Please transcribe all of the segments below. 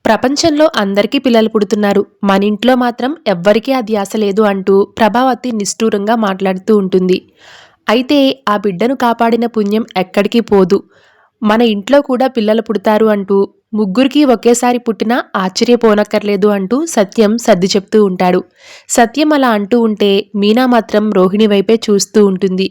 ప్రపంచంలో అందరికీ పిల్లలు పుడుతున్నారు. మన ఇంట్లో మాత్రం ఎవ్వరికీ ఆ ధ్యాస లేదు అంటూ ప్రభావతి నిష్ఠూరంగా మాట్లాడుతూ ఉంటుంది. అయితే ఆ బిడ్డను కాపాడిన పుణ్యం ఎక్కడికి పోదు. మన ఇంట్లో కూడా పిల్లలు పుడతారు అంటూ ముగ్గురికి ఒకేసారి పుట్టినా ఆశ్చర్యపోనక్కర్లేదు అంటూ సత్యం సర్ది చెప్తూ ఉంటాడు. సత్యం అలా అంటూ ఉంటే మీనా మాత్రం రోహిణి వైపే చూస్తూ ఉంటుంది.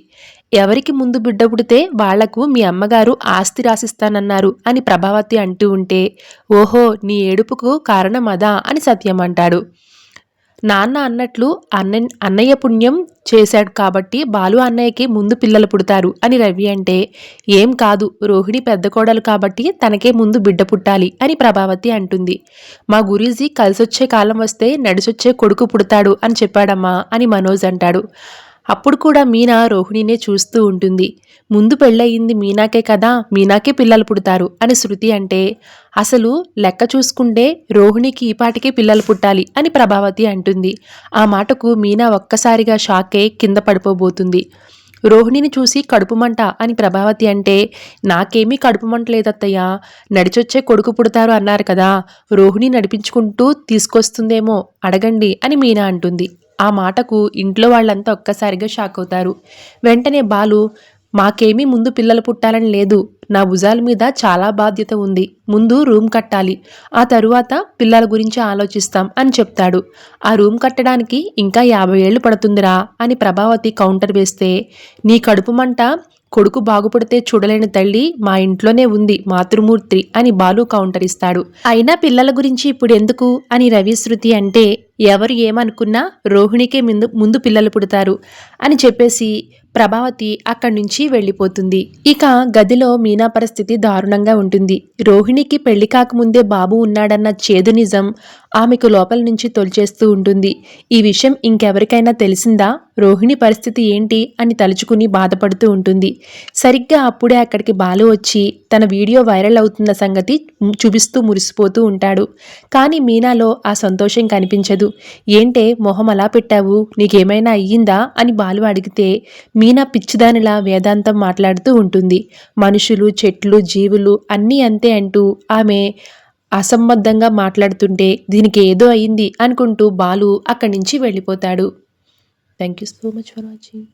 ఎవరికి ముందు బిడ్డ పుడితే వాళ్లకు మీ అమ్మగారు ఆస్తి రాసిస్తానన్నారు అని ప్రభావతి అంటూ ఉంటే, ఓహో నీ ఏడుపుకు కారణం అదా అని సత్యం అంటాడు. నాన్న అన్నట్లు అన్నయ్య పుణ్యం చేశాడు కాబట్టి బాలు అన్నయ్యకి ముందు పిల్లలు పుడతారు అని రవి అంటే, ఏం కాదు రోహిణి పెద్ద కోడలు కాబట్టి తనకే ముందు బిడ్డ పుట్టాలి అని ప్రభావతి అంటుంది. మా గురూజీ కలిసొచ్చే కాలం వస్తే నడిచొచ్చే కొడుకు పుడతాడు అని చెప్పాడమ్మా అని మనోజ్ అంటాడు. అప్పుడు కూడా మీనా రోహిణినే చూస్తూ ఉంటుంది. ముందు పెళ్ళయింది మీనాకే కదా, మీనాకే పిల్లలు పుడతారు అని శృతి అంటే, అసలు లెక్క చూసుకుంటే రోహిణికి ఈపాటికే పిల్లలు పుట్టాలి అని ప్రభావతి అంటుంది. ఆ మాటకు మీనా ఒక్కసారిగా షాక్ అయి కింద పడిపోబోతుంది. రోహిణిని చూసి కడుపుమంట అని ప్రభావతి అంటే, నాకేమీ కడుపుమంట లేదత్తయ్య, నడిచొచ్చే కొడుకు పుడతారు అన్నారు కదా, రోహిణి నడిపించుకుంటూ తీసుకొస్తుందేమో అడగండి అని మీనా అంటుంది. ఆ మాటకు ఇంట్లో వాళ్ళంతా ఒక్కసారిగా షాక్ అవుతారు. వెంటనే బాలు, మాకేమీ ముందు పిల్లలు పుట్టాలని లేదు, నా భుజాల మీద చాలా బాధ్యత ఉంది, ముందు రూమ్ కట్టాలి, ఆ తరువాత పిల్లల గురించి ఆలోచిస్తాం అని చెప్తాడు. ఆ రూమ్ కట్టడానికి ఇంకా 50 ఏళ్ళు పడుతుందిరా అని ప్రభావతి కౌంటర్ వేస్తే, నీ కడుపు మంట కొడుకు బాగుపడితే చూడలేని తల్లి మా ఇంట్లోనే ఉంది మాతృమూర్తి అని బాలు కౌంటర్ ఇస్తాడు. అయినా పిల్లల గురించి ఇప్పుడు ఎందుకు అని రవి శృతి అంటే, ఎవరు ఏమనుకున్నా రోహిణికే ముందు పిల్లలు పుడతారు అని చెప్పేసి ప్రభావతి అక్కడి నుంచి వెళ్ళిపోతుంది. ఇక గదిలో మీనా పరిస్థితి దారుణంగా ఉంటుంది. రోహిణికి పెళ్లి కాకముందే బాబు ఉన్నాడన్న చేదు నిజం ఆమెకు లోపల నుంచి తొలిచేస్తూ ఉంటుంది. ఈ విషయం ఇంకెవరికైనా తెలిసిందా, రోహిణి పరిస్థితి ఏంటి అని తలుచుకుని బాధపడుతూ ఉంటుంది. సరిగ్గా అప్పుడే అక్కడికి బాలు వచ్చి తన వీడియో వైరల్ అవుతున్న సంగతి చూపిస్తూ మురిసిపోతూ ఉంటాడు. కానీ మీనాలో ఆ సంతోషం కనిపించదు. ఏంటే మొహం అలా పెట్టావు, నీకేమైనా అయ్యిందా అని బాలు అడిగితే మీనా పిచ్చిదానిలా వేదాంతం మాట్లాడుతూ ఉంటుంది. మనుషులు, చెట్లు, జీవులు అన్నీ అంతే అంటూ ఆమె అసంబద్ధంగా మాట్లాడుతుంటే దీనికి ఏదో అయింది అనుకుంటూ బాలు అక్కడి నుంచి వెళ్ళిపోతాడు. Thank you so much for watching.